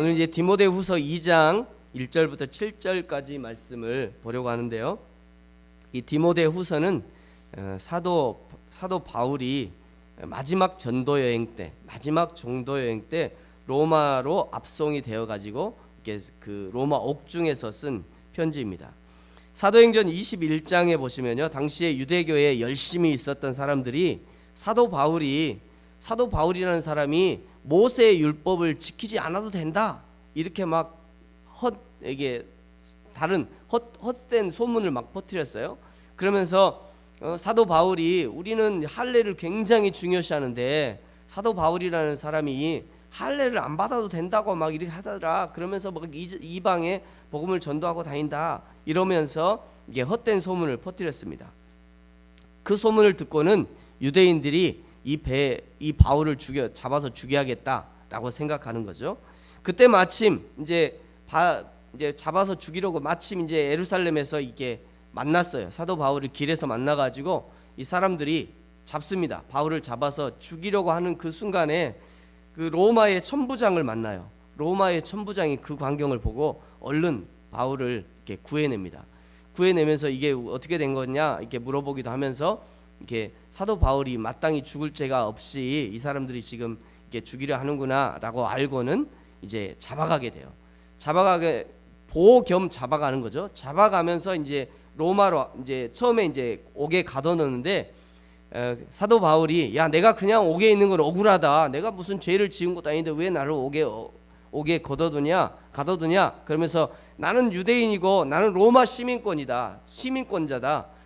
오늘 이제 디모데후서 2장 1절부터 7절까지 말씀을 보려고 하는데요. 이 디모데후서는 사도 바울이 마지막 전도 여행 때, 마지막 종도 여행 때 로마로 압송이 되어 가지고 그 로마 옥중에서 쓴 편지입니다. 사도행전 21장에 보시면요, 당시에 유대교에 열심히 있었던 사람들이 사도 바울이라는 사람이 모세의 율법을 지키지 않아도 된다, 이렇게 막 다른 헛된 소문을 막 퍼뜨렸어요. 그러면서 사도 바울이 우리는 할례를 굉장히 중요시하는데 사도 바울이라는 사람이 할례를 안 받아도 된다고 막 이렇게 하더라. 그러면서 막 이방에 복음을 전도하고 다닌다, 이러면서 이게 헛된 소문을 퍼뜨렸습니다. 그 소문을 듣고는 유대인들이 이 바울을 잡아서 죽여야겠다라고 생각하는 거죠. 그때 마침 이제 잡아서 죽이려고 마침 이제 예루살렘에서 이게 만났어요. 사도 바울을 길에서 만나가지고 이 사람들이 잡습니다. 바울을 잡아서 죽이려고 하는 그 순간에 그 로마의 천부장을 만나요. 로마의 천부장이 그 광경을 보고 얼른 바울을 이렇게 구해냅니다. 구해내면서 이게 어떻게 된 거냐 이렇게 물어보기도 하면서 이렇게 사도 바울이 마땅히 죽을 죄가 없이 이 사람들이 지금 이렇게 죽이려 하는구나라고 알고는 이제 잡아가게 돼요. 보호 겸 잡아가는 거죠. 잡아가면서 이제 로마로 이제 처음에 이제 옥에 가둬놓는데 사도 바울이 야, 내가 그냥 옥에 있는 건 억울하다. 내가 무슨 죄를 지은 것도 아닌데 왜 나를 옥에 가둬두냐? 그러면서 나는 유대인이고 나는 로마 시민권자다.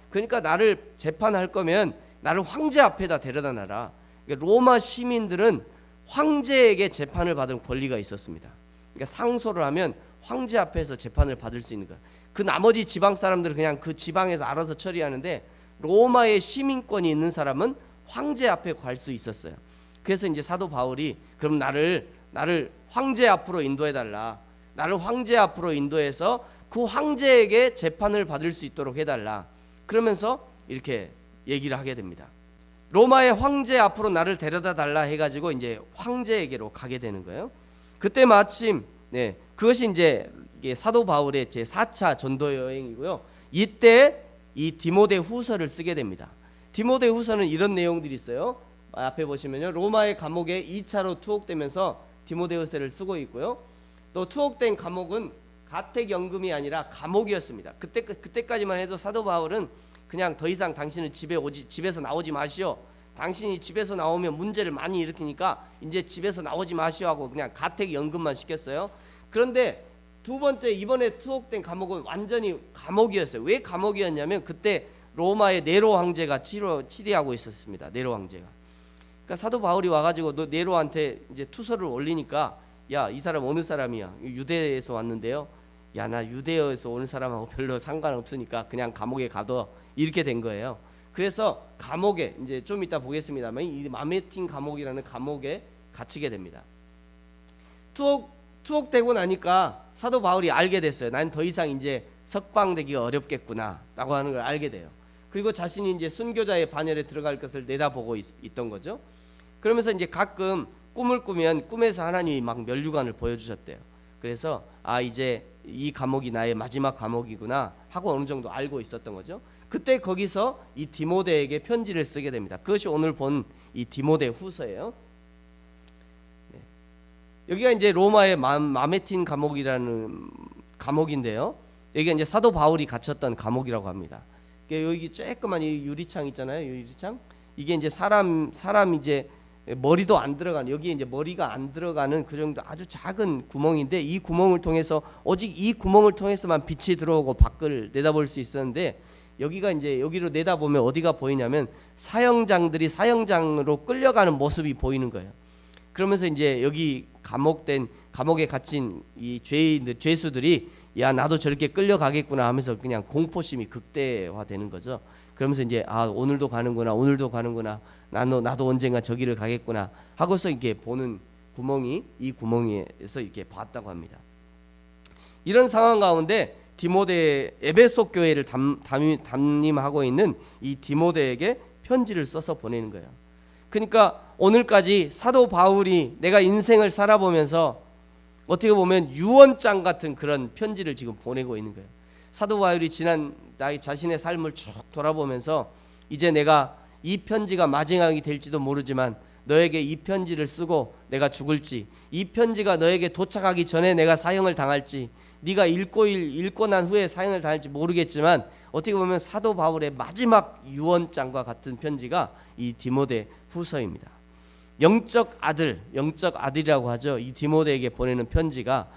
그러니까 나를 재판할 거면 나를 황제 앞에다 데려다 놔라. 그러니까 로마 시민들은 황제에게 재판을 받을 권리가 있었습니다. 그러니까 상소를 하면 황제 앞에서 재판을 받을 수 있는 거야. 그 나머지 지방 사람들은 그냥 그 지방에서 알아서 처리하는데 로마의 시민권이 있는 사람은 황제 앞에 갈 수 있었어요. 그래서 이제 사도 바울이 그럼 나를 황제 앞으로 인도해 달라. 나를 황제 앞으로 인도해서 그 황제에게 재판을 받을 수 있도록 해달라. 그러면서 이렇게 얘기를 하게 됩니다. 로마의 황제 앞으로 나를 데려다 달라 해가지고 이제 황제에게로 가게 되는 거예요. 그때 마침 그것이 이제 사도 바울의 제 4차 전도 여행이고요. 이때 이 디모데후서를 쓰게 됩니다. 디모데후서는 이런 내용들이 있어요. 앞에 보시면요, 로마의 감옥에 2차로 투옥되면서 디모데후서를 쓰고 있고요. 또 투옥된 감옥은 가택연금이 아니라 감옥이었습니다. 그때까지만 해도 사도 바울은 그냥 더 이상 당신은 집에서 나오지 마시오. 당신이 집에서 나오면 문제를 많이 일으키니까 이제 집에서 나오지 마시오 하고 그냥 가택연금만 시켰어요. 그런데 두 번째 이번에 투옥된 감옥은 완전히 감옥이었어요. 왜 감옥이었냐면 그때 로마의 네로 황제가 치리하고 있었습니다. 네로 황제가. 그러니까 사도 바울이 와가지고 너 네로한테 이제 투서를 올리니까 야, 이 사람 어느 사람이야? 유대에서 왔는데요. 야, 나 유대에서 오는 사람하고 별로 상관없으니까 그냥 감옥에 가둬, 이렇게 된 거예요. 그래서 감옥에 이제 좀 이따 보겠습니다만 이 마메틴 감옥이라는 감옥에 갇히게 됩니다. 투옥되고 나니까 사도 바울이 알게 됐어요. 난 더 이상 이제 석방되기가 어렵겠구나라고 하는 걸 알게 돼요. 그리고 자신이 이제 순교자의 반열에 들어갈 것을 내다보고 있던 거죠. 그러면서 이제 가끔 꿈을 꾸면 꿈에서 하나님이 막 면류관을 보여주셨대요. 그래서 이제 이 감옥이 나의 마지막 감옥이구나 하고 어느 정도 알고 있었던 거죠. 그때 거기서 이 디모데에게 편지를 쓰게 됩니다. 그것이 오늘 본 이 디모데후서예요. 여기가 이제 로마의 마메틴 감옥이라는 감옥인데요. 여기가 이제 사도 바울이 갇혔던 감옥이라고 합니다. 여기 쬐끄만 이 유리창 있잖아요. 유리창. 이게 이제 사람 이제 머리도 안 들어가는, 여기에 이제 머리가 안 들어가는 그 정도 아주 작은 구멍인데 이 구멍을 통해서 오직 이 구멍을 통해서만 빛이 들어오고 밖을 내다볼 수 있었는데 여기가 이제 여기로 내다보면 어디가 보이냐면 사형장들이 사형장으로 끌려가는 모습이 보이는 거예요. 그러면서 이제 여기 감옥에 갇힌 이 죄수들이 야, 나도 저렇게 끌려가겠구나 하면서 그냥 공포심이 극대화되는 거죠. 그러면서 이제 오늘도 가는구나 나도 언젠가 저기를 가겠구나 하고서 이렇게 보는 구멍이 이 구멍에서 이렇게 봤다고 합니다. 이런 상황 가운데 디모데 에베소 교회를 담임하고 있는 이 디모데에게 편지를 써서 보내는 거예요. 그러니까 오늘까지 사도 바울이 내가 인생을 살아보면서 어떻게 보면 유언장 같은 그런 편지를 지금 보내고 있는 거예요. 사도 바울이 지난 나의 자신의 삶을 쭉 돌아보면서 이제 내가 이 편지가 마지막이 될지도 모르지만 너에게 이 편지를 쓰고 내가 죽을지, 이 편지가 너에게 도착하기 전에 내가 사형을 당할지, 네가 읽고 난 후에 사형을 당할지 모르겠지만 어떻게 보면 사도 바울의 마지막 유언장과 같은 편지가 이 디모데 후서입니다. 영적 아들이라고 하죠. 이 디모데에게 보내는 편지가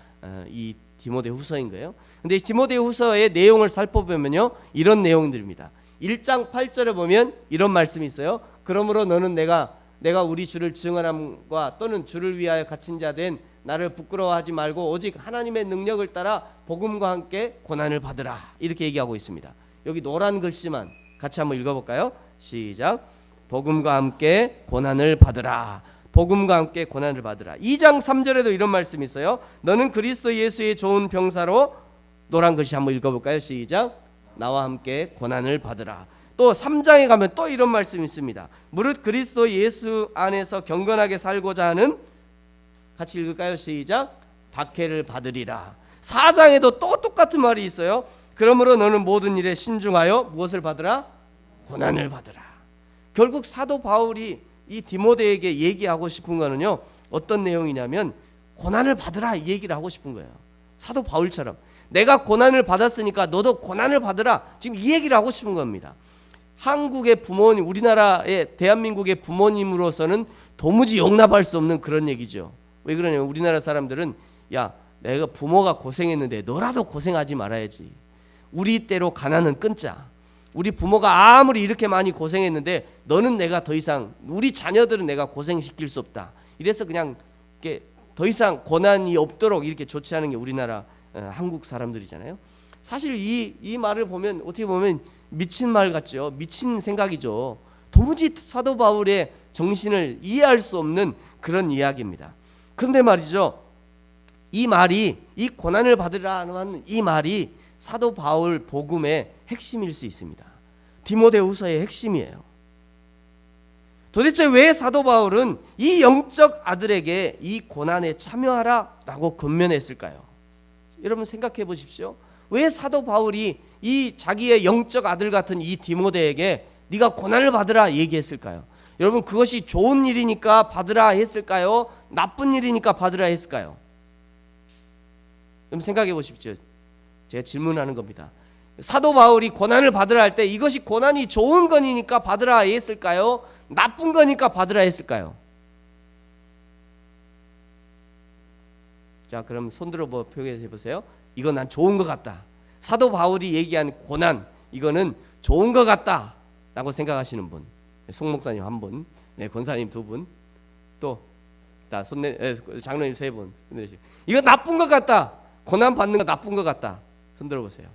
이 디모데 후서인 거예요. 근데 디모데 후서의 내용을 살펴보면요, 이런 내용들입니다. 1장 8절에 보면 이런 말씀이 있어요. 그러므로 너는 내가 우리 주를 증언함과 또는 주를 위하여 갇힌 자 된 나를 부끄러워하지 말고 오직 하나님의 능력을 따라 복음과 함께 고난을 받으라, 이렇게 얘기하고 있습니다. 여기 노란 글씨만 같이 한번 읽어볼까요? 시작. 복음과 함께 고난을 받으라. 복음과 함께 고난을 받으라. 2장 3절에도 이런 말씀이 있어요. 너는 그리스도 예수의 좋은 병사로, 노란 글씨 한번 읽어볼까요? 시작. 나와 함께 고난을 받으라. 또 3장에 가면 또 이런 말씀이 있습니다. 무릇 그리스도 예수 안에서 경건하게 살고자 하는, 같이 읽을까요? 시작. 박해를 받으리라. 4장에도 또 똑같은 말이 있어요. 그러므로 너는 모든 일에 신중하여 무엇을 받으라? 고난을 받으라. 결국 사도 바울이 이 디모데에게 얘기하고 싶은 거는요, 어떤 내용이냐면 고난을 받으라, 이 얘기를 하고 싶은 거예요. 사도 바울처럼 내가 고난을 받았으니까 너도 고난을 받으라, 지금 이 얘기를 하고 싶은 겁니다. 한국의 부모님, 우리나라의 대한민국의 부모님으로서는 도무지 용납할 수 없는 그런 얘기죠. 왜 그러냐면 우리나라 사람들은 야, 내가 부모가 고생했는데 너라도 고생하지 말아야지. 우리 때로 가난은 끊자. 우리 부모가 아무리 이렇게 많이 고생했는데 너는 내가 더 이상, 우리 자녀들은 내가 고생시킬 수 없다. 이래서 그냥 이렇게 더 이상 고난이 없도록 이렇게 조치하는 게 우리나라 한국 사람들이잖아요. 사실 이 말을 보면 어떻게 보면 미친 말 같죠. 미친 생각이죠. 도무지 사도 바울의 정신을 이해할 수 없는 그런 이야기입니다. 그런데 말이죠, 이 말이, 이 고난을 받으라는 이 말이 사도 바울 복음의 핵심일 수 있습니다. 디모데후서의 핵심이에요. 도대체 왜 사도 바울은 이 영적 아들에게 이 고난에 참여하라라고 권면했을까요? 여러분 생각해 보십시오. 왜 사도 바울이 이 자기의 영적 아들 같은 이 디모데에게 네가 고난을 받으라 얘기했을까요? 여러분, 그것이 좋은 일이니까 받으라 했을까요? 나쁜 일이니까 받으라 했을까요? 여러분 생각해 보십시오. 제가 질문하는 겁니다. 사도 바울이 고난을 받으라 할 때 이것이 고난이 좋은 거니까 받으라 했을까요? 나쁜 거니까 받으라 했을까요? 자, 그럼 손들어 표현해 보세요. 이건 난 좋은 것 같다. 사도 바울이 얘기한 고난, 이거는 좋은 것 같다 라고 생각하시는 분, 송 목사님 한 분, 권사님 두 분, 또 장로님 세 분. 이거 나쁜 것 같다, 고난 받는 거 나쁜 것 같다, 손들어 보세요.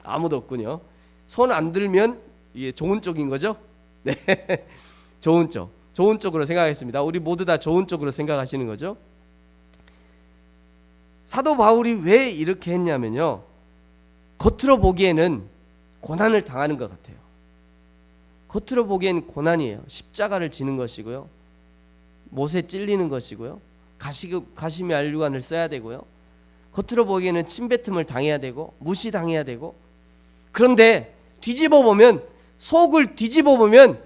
아무도 없군요. 손 안 들면 이게 좋은 쪽인 거죠? 네, 좋은 쪽으로 생각하겠습니다. 우리 모두 다 좋은 쪽으로 생각하시는 거죠? 사도 바울이 왜 이렇게 했냐면요, 겉으로 보기에는 고난을 당하는 것 같아요. 겉으로 보기엔 고난이에요. 십자가를 지는 것이고요, 못에 찔리는 것이고요, 가시미 알류관을 써야 되고요, 겉으로 보기에는 침뱉음을 당해야 되고 무시당해야 되고, 그런데 뒤집어 보면, 속을 뒤집어 보면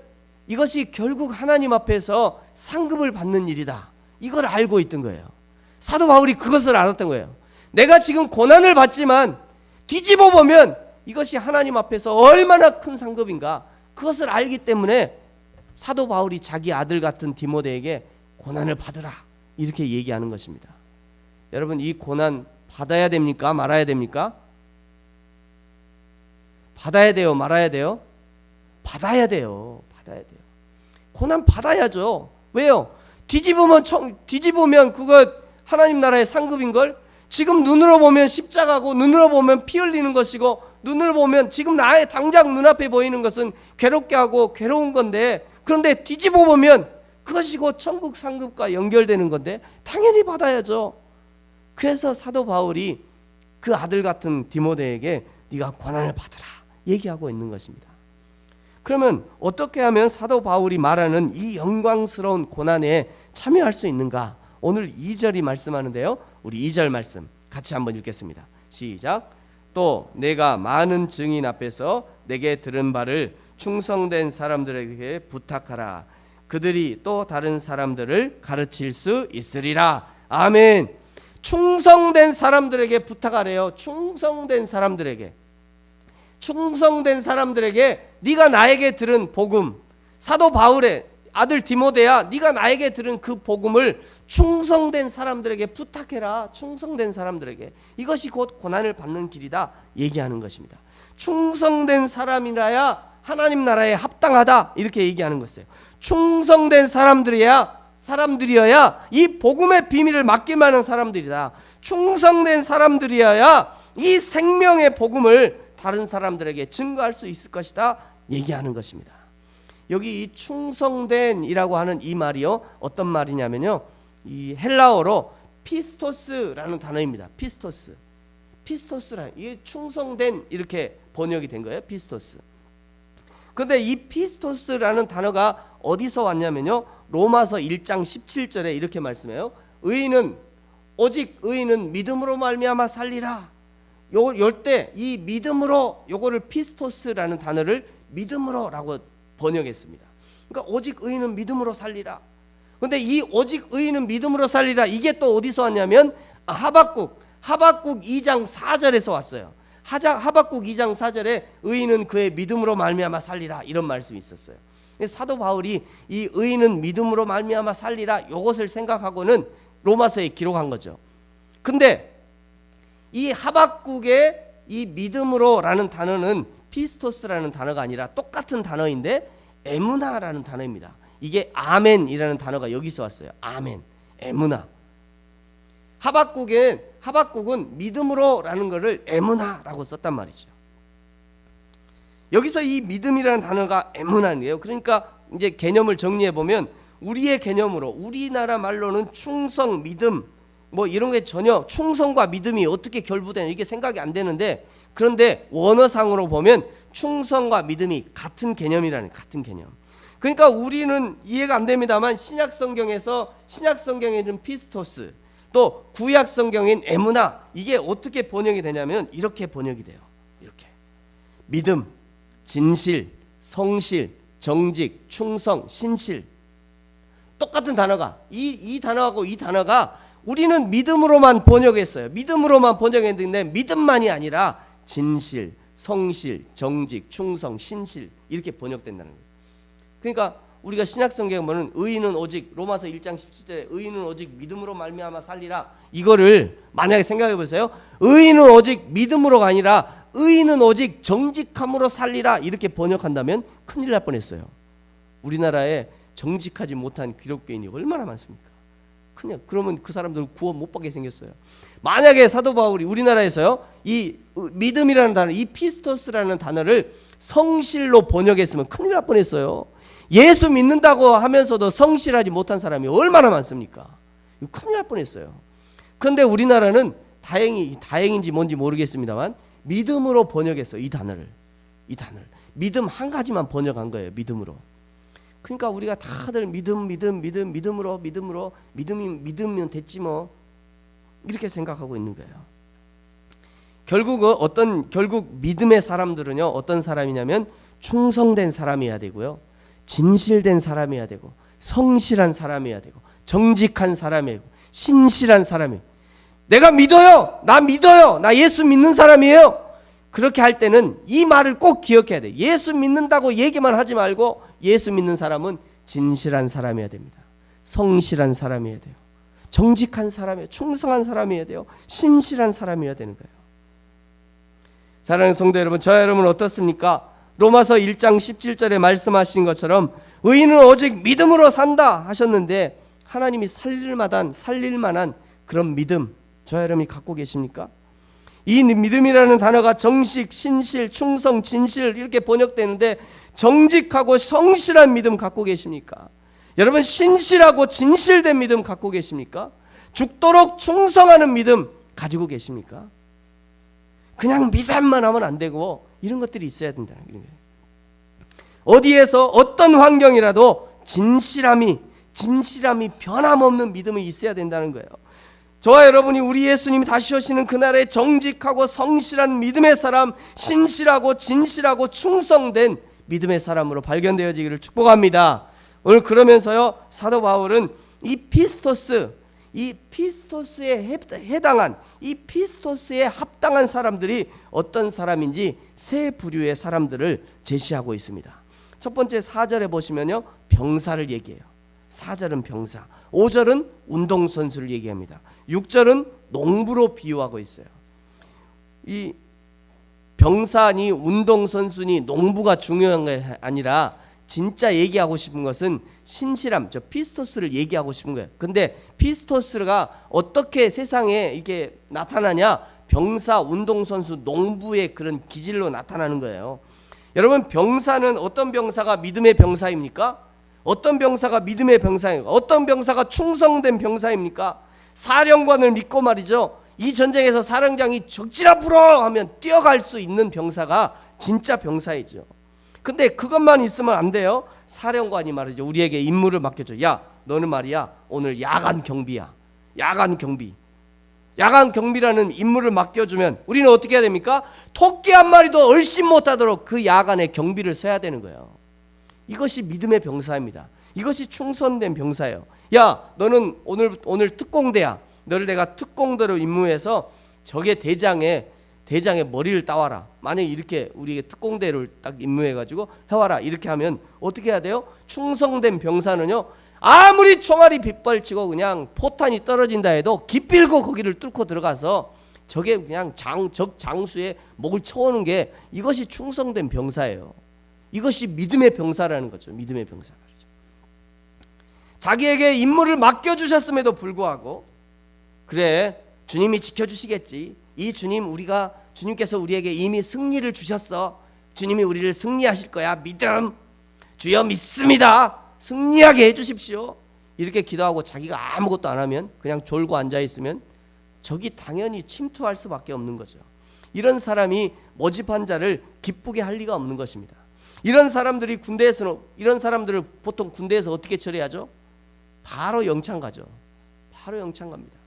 이것이 결국 하나님 앞에서 상급을 받는 일이다, 이걸 알고 있던 거예요. 사도 바울이 그것을 알았던 거예요. 내가 지금 고난을 받지만 뒤집어 보면 이것이 하나님 앞에서 얼마나 큰 상급인가, 그것을 알기 때문에 사도 바울이 자기 아들 같은 디모데에게 고난을 받으라 이렇게 얘기하는 것입니다. 여러분, 이 고난 받아야 됩니까? 말아야 됩니까? 받아야 돼요? 말아야 돼요? 받아야 돼요. 고난 받아야죠. 왜요? 뒤집으면 그거 하나님 나라의 상급인걸. 지금 눈으로 보면 십자가고, 눈으로 보면 피 흘리는 것이고, 눈으로 보면 지금 나의 당장 눈앞에 보이는 것은 괴롭게 하고 괴로운 건데, 그런데 뒤집어 보면 그것이 곧 천국 상급과 연결되는 건데 당연히 받아야죠. 그래서 사도 바울이 그 아들 같은 디모데에게 네가 고난을 받으라 얘기하고 있는 것입니다. 그러면 어떻게 하면 사도 바울이 말하는 이 영광스러운 고난에 참여할 수 있는가? 오늘 2절이 말씀하는데요, 우리 2절 말씀 같이 한번 읽겠습니다. 시작. 또 내가 많은 증인 앞에서 내게 들은 바를 충성된 사람들에게 부탁하라. 그들이 또 다른 사람들을 가르칠 수 있으리라. 아멘. 충성된 사람들에게 부탁하래요. 충성된 사람들에게 네가 나에게 들은 복음, 사도 바울의 아들 디모데야, 네가 나에게 들은 그 복음을 충성된 사람들에게 부탁해라. 충성된 사람들에게. 이것이 곧 고난을 받는 길이다 얘기하는 것입니다. 충성된 사람이라야 하나님 나라에 합당하다 이렇게 얘기하는 것이에요. 충성된 사람들이어야 이 복음의 비밀을 맡길 만한 사람들이다. 충성된 사람들이어야 이 생명의 복음을 다른 사람들에게 증거할 수 있을 것이다 얘기하는 것입니다. 여기 이 충성된이라고 하는 이 말이요, 어떤 말이냐면요, 이 헬라어로 피스토스라는 단어입니다. 피스토스라, 이게 충성된 이렇게 번역이 된 거예요. 피스토스. 그런데 이 피스토스라는 단어가 어디서 왔냐면요, 로마서 1장 17절에 이렇게 말씀해요. 오직 의인은 믿음으로 말미암아 살리라. 요때 이 믿음으로, 요거를 피스토스라는 단어를 믿음으로라고 번역했습니다. 그러니까 오직 의인은 믿음으로 살리라. 그런데 이 오직 의인은 믿음으로 살리라, 이게 또 어디서 왔냐면 하박국 2장 4절에서 왔어요. 하박국 2장 4절에 의인은 그의 믿음으로 말미암아 살리라 이런 말씀이 있었어요. 사도 바울이 이 의인은 믿음으로 말미암아 살리라 이것을 생각하고는 로마서에 기록한 거죠. 근데 이 하박국의 이 믿음으로라는 단어는 피스토스라는 단어가 아니라 똑같은 단어인데 에무나라는 단어입니다. 이게 아멘이라는 단어가 여기서 왔어요. 아멘, 에무나. 하박국은 믿음으로라는 것을 에무나라고 썼단 말이죠. 여기서 이 믿음이라는 단어가 에무나인데요. 그러니까 이제 개념을 정리해 보면 우리의 개념으로, 우리나라 말로는 충성, 믿음 뭐 이런 게 전혀 충성과 믿음이 어떻게 결부되냐 이게 생각이 안 되는데, 그런데 원어상으로 보면 충성과 믿음이 같은 개념이라는, 같은 개념. 그러니까 우리는 이해가 안 됩니다만 신약 성경에는 피스토스, 또 구약 성경인 에무나, 이게 어떻게 번역이 되냐면 이렇게 번역이 돼요. 이렇게 믿음, 진실, 성실, 정직, 충성, 신실, 똑같은 단어가 이 단어하고 이 단어가 우리는 믿음으로만 번역했어요. 믿음으로만 번역했는데 믿음만이 아니라 진실, 성실, 정직, 충성, 신실 이렇게 번역된다는 거예요. 그러니까 우리가 신약 성경에 보면 의인은 오직, 로마서 1장 17절에 의인은 오직 믿음으로 말미암아 살리라, 이거를 만약에 생각해 보세요. 의인은 오직 믿음으로가 아니라 의인은 오직 정직함으로 살리라 이렇게 번역한다면 큰일 날 뻔했어요. 우리나라에 정직하지 못한 기독교인이 얼마나 많습니까? 그냥 그러면 그 사람들 구원 못 받게 생겼어요. 만약에 사도 바울이 우리나라에서요 이 믿음이라는 단어, 이 피스토스라는 단어를 성실로 번역했으면 큰일 날 뻔했어요. 예수 믿는다고 하면서도 성실하지 못한 사람이 얼마나 많습니까? 큰일 날 뻔했어요. 그런데 우리나라는 다행인지 뭔지 모르겠습니다만 믿음으로 번역했어요. 이 단어를 믿음 한 가지만 번역한 거예요. 믿음으로. 그러니까 우리가 다들 믿음으로 믿으면 됐지 뭐 이렇게 생각하고 있는 거예요. 결국 믿음의 사람들은요 어떤 사람이냐면 충성된 사람이어야 되고요, 진실된 사람이어야 되고, 성실한 사람이어야 되고, 정직한 사람이고, 신실한 사람이에요. 내가 믿어요, 나 예수 믿는 사람이에요. 그렇게 할 때는 이 말을 꼭 기억해야 돼요. 예수 믿는다고 얘기만 하지 말고 예수 믿는 사람은 진실한 사람이어야 됩니다. 성실한 사람이어야 돼요. 정직한 사람이에요. 충성한 사람이어야 돼요. 신실한 사람이어야 되는 거예요. 사랑하는 성도 여러분, 저와 여러분은 어떻습니까? 로마서 1장 17절에 말씀하신 것처럼 의인은 오직 믿음으로 산다 하셨는데 하나님이 살릴 만한 그런 믿음 저와 여러분이 갖고 계십니까? 이 믿음이라는 단어가 정식, 신실, 충성, 진실 이렇게 번역되는데 정직하고 성실한 믿음 갖고 계십니까? 여러분 신실하고 진실된 믿음 갖고 계십니까? 죽도록 충성하는 믿음 가지고 계십니까? 그냥 믿음만 하면 안 되고 이런 것들이 있어야 된다는 거예요. 어디에서 어떤 환경이라도 진실함이 변함없는 믿음이 있어야 된다는 거예요. 저와 여러분이 우리 예수님이 다시 오시는 그날에 정직하고 성실한 믿음의 사람, 신실하고 진실하고 충성된 믿음의 사람으로 발견되어지기를 축복합니다. 오늘 그러면서요, 사도 바울은 이 피스토스에 해당한, 이 피스토스에 합당한 사람들이 어떤 사람인지 세 부류의 사람들을 제시하고 있습니다. 첫 번째 4절에 보시면요, 병사를 얘기해요. 4절은 병사, 5절은 운동선수를 얘기합니다. 6절은 농부로 비유하고 있어요. 이 병사니 운동선수니 농부가 중요한 게 아니라 진짜 얘기하고 싶은 것은 신실함, 저 피스토스를 얘기하고 싶은 거예요. 근데 피스토스가 어떻게 세상에 이렇게 나타나냐? 병사, 운동선수, 농부의 그런 기질로 나타나는 거예요. 여러분, 병사는 어떤 병사가 믿음의 병사입니까? 어떤 병사가 믿음의 병사입니까? 어떤 병사가 충성된 병사입니까? 사령관을 믿고 말이죠, 이 전쟁에서 사령장이 적지나 불어 하면 뛰어갈 수 있는 병사가 진짜 병사이죠. 근데 그것만 있으면 안 돼요. 사령관이 말이죠, 우리에게 임무를 맡겨줘. 야, 너는 말이야, 오늘 야간 경비야. 야간 경비라는 임무를 맡겨주면 우리는 어떻게 해야 됩니까? 토끼 한 마리도 얼씬 못하도록 그 야간에 경비를 서야 되는 거예요. 이것이 믿음의 병사입니다. 이것이 충성된 병사예요. 야, 너는 오늘 특공대야. 너를 내가 특공대로 임무해서 적의 대장의 머리를 따와라. 만약에 이렇게 우리에게 특공대를 딱 임무해가지고 해와라, 이렇게 하면 어떻게 해야 돼요? 충성된 병사는요, 아무리 총알이 빗발치고 그냥 포탄이 떨어진다 해도 기필고 거기를 뚫고 들어가서 적의 그냥 적 장수의 목을 쳐오는 게, 이것이 충성된 병사예요. 이것이 믿음의 병사라는 거죠. 믿음의 병사. 자기에게 임무를 맡겨주셨음에도 불구하고, 그래, 주님이 지켜주시겠지. 이 주님께서 우리에게 이미 승리를 주셨어. 주님이 우리를 승리하실 거야. 믿음. 주여 믿습니다. 승리하게 해주십시오. 이렇게 기도하고 자기가 아무것도 안 하면, 그냥 졸고 앉아있으면 적이 당연히 침투할 수밖에 없는 거죠. 이런 사람이 모집한 자를 기쁘게 할 리가 없는 것입니다. 이런 사람들을 보통 군대에서 어떻게 처리하죠? 바로 영창 가죠. 바로 영창 갑니다.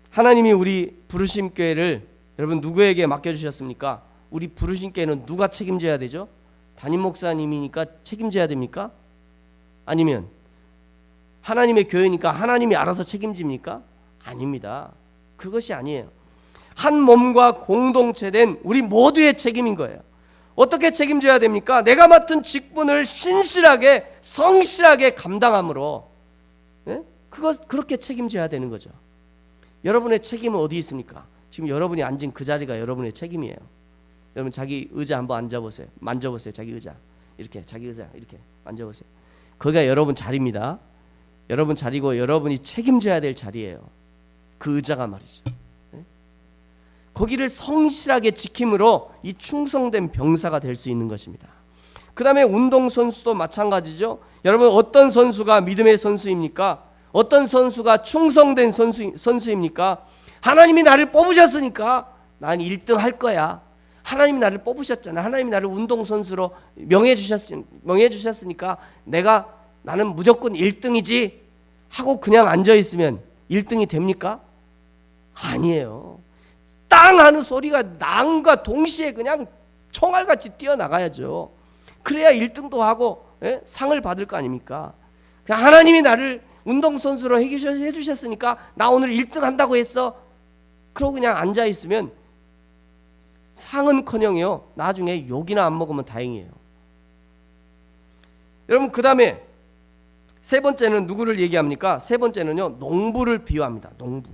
하나님이 우리 부르심 교회를 여러분 누구에게 맡겨주셨습니까? 우리 부르심 교회는 누가 책임져야 되죠? 담임 목사님이니까 책임져야 됩니까? 아니면 하나님의 교회니까 하나님이 알아서 책임집니까? 아닙니다. 그것이 아니에요. 한 몸과 공동체된 우리 모두의 책임인 거예요. 어떻게 책임져야 됩니까? 내가 맡은 직분을 신실하게 성실하게 감당함으로, 그렇게 책임져야 되는 거죠. 여러분의 책임은 어디 있습니까? 지금 여러분이 앉은 그 자리가 여러분의 책임이에요. 여러분 자기 의자 한번 앉아보세요. 만져보세요. 자기 의자 이렇게, 자기 의자 이렇게 만져보세요. 거기가 여러분 자리입니다. 여러분 자리고 여러분이 책임져야 될 자리예요. 그 의자가 말이죠. 거기를 성실하게 지킴으로 이 충성된 병사가 될 수 있는 것입니다. 그 다음에 운동선수도 마찬가지죠. 여러분, 어떤 선수가 믿음의 선수입니까? 어떤 선수가 충성된 선수입니까? 하나님이 나를 뽑으셨으니까 난 1등 할 거야. 하나님이 나를 뽑으셨잖아. 하나님이 나를 운동선수로 명예 주셨으니까 나는 무조건 1등이지 하고 그냥 앉아있으면 1등이 됩니까? 아니에요. 땅 하는 소리가 낭과 동시에 그냥 총알같이 뛰어나가야죠. 그래야 1등도 하고 상을 받을 거 아닙니까? 그냥 하나님이 나를 운동선수로 해주셨으니까 나 오늘 1등 한다고 했어. 그러고 그냥 앉아있으면 상은커녕요, 나중에 욕이나 안 먹으면 다행이에요. 여러분, 그 다음에 세 번째는 누구를 얘기합니까? 세 번째는요, 농부를 비유합니다. 농부.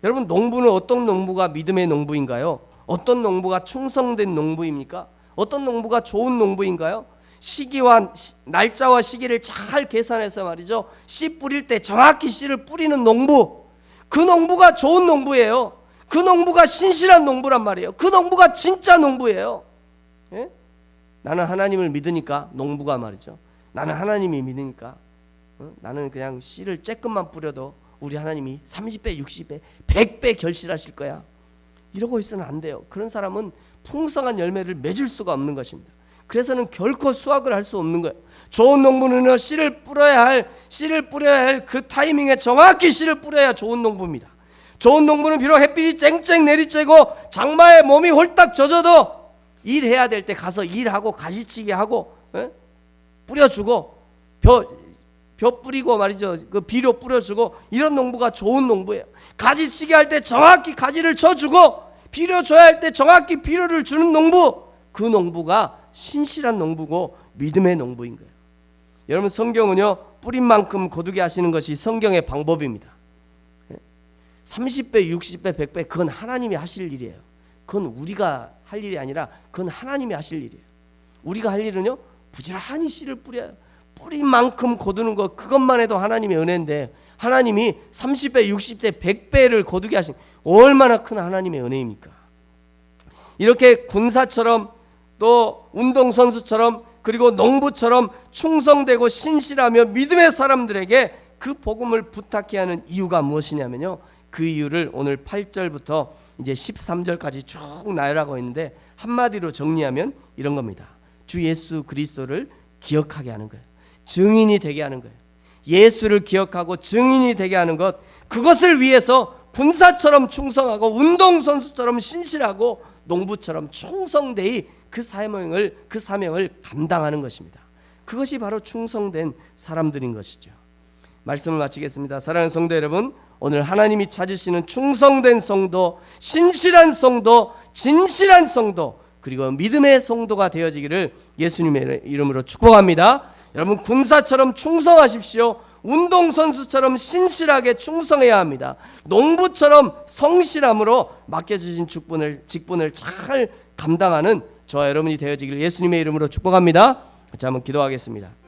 여러분, 농부는 어떤 농부가 믿음의 농부인가요? 어떤 농부가 충성된 농부입니까? 어떤 농부가 좋은 농부인가요? 시기와 날짜와 시기를 잘 계산해서 말이죠, 씨 뿌릴 때 정확히 씨를 뿌리는 농부, 그 농부가 좋은 농부예요. 그 농부가 신실한 농부란 말이에요. 그 농부가 진짜 농부예요. 예? 나는 하나님을 믿으니까, 농부가 말이죠, 나는 하나님이 믿으니까 나는 그냥 씨를 쬐끔만 뿌려도 우리 하나님이 30배, 60배, 100배 결실하실 거야. 이러고 있으면 안 돼요. 그런 사람은 풍성한 열매를 맺을 수가 없는 것입니다. 그래서는 결코 수확을 할 수 없는 거예요. 좋은 농부는요, 씨를 뿌려야 할 그 타이밍에 정확히 씨를 뿌려야 좋은 농부입니다. 좋은 농부는 비록 햇빛이 쨍쨍 내리쬐고 장마에 몸이 홀딱 젖어도 일해야 될 때 가서 일하고 가시치기 하고, 뿌려주고 벼 뿌리고 말이죠, 그 비료 뿌려주고, 이런 농부가 좋은 농부예요. 가지치기 할 때 정확히 가지를 쳐주고 비료 줘야 할 때 정확히 비료를 주는 농부, 그 농부가 신실한 농부고 믿음의 농부인 거예요. 여러분, 성경은요, 뿌린 만큼 거두게 하시는 것이 성경의 방법입니다. 30배, 60배, 100배, 그건 하나님이 하실 일이에요. 그건 우리가 할 일이 아니라 그건 하나님이 하실 일이에요. 우리가 할 일은요, 부지런히 씨를 뿌려요. 뿌린 만큼 거두는 것, 그것만 해도 하나님의 은혜인데, 하나님이 30배, 60배, 100배를 거두게 하신, 얼마나 큰 하나님의 은혜입니까? 이렇게 군사처럼 또 운동선수처럼 그리고 농부처럼 충성되고 신실하며 믿음의 사람들에게 그 복음을 부탁해야 하는 이유가 무엇이냐면요, 그 이유를 오늘 8절부터 이제 13절까지 쭉 나열하고 있는데, 한마디로 정리하면 이런 겁니다. 주 예수 그리스도를 기억하게 하는 거예요. 증인이 되게 하는 거예요. 예수를 기억하고 증인이 되게 하는 것, 그것을 위해서 군사처럼 충성하고 운동선수처럼 신실하고 농부처럼 충성되이 그 사명을 감당하는 것입니다. 그것이 바로 충성된 사람들인 것이죠. 말씀을 마치겠습니다. 사랑하는 성도 여러분, 오늘 하나님이 찾으시는 충성된 성도, 신실한 성도, 진실한 성도, 그리고 믿음의 성도가 되어지기를 예수님의 이름으로 축복합니다. 여러분, 군사처럼 충성하십시오. 운동선수처럼 신실하게 충성해야 합니다. 농부처럼 성실함으로 맡겨주신 직분을 잘 감당하는 저와 여러분이 되어지기를 예수님의 이름으로 축복합니다. 같이 한번 기도하겠습니다.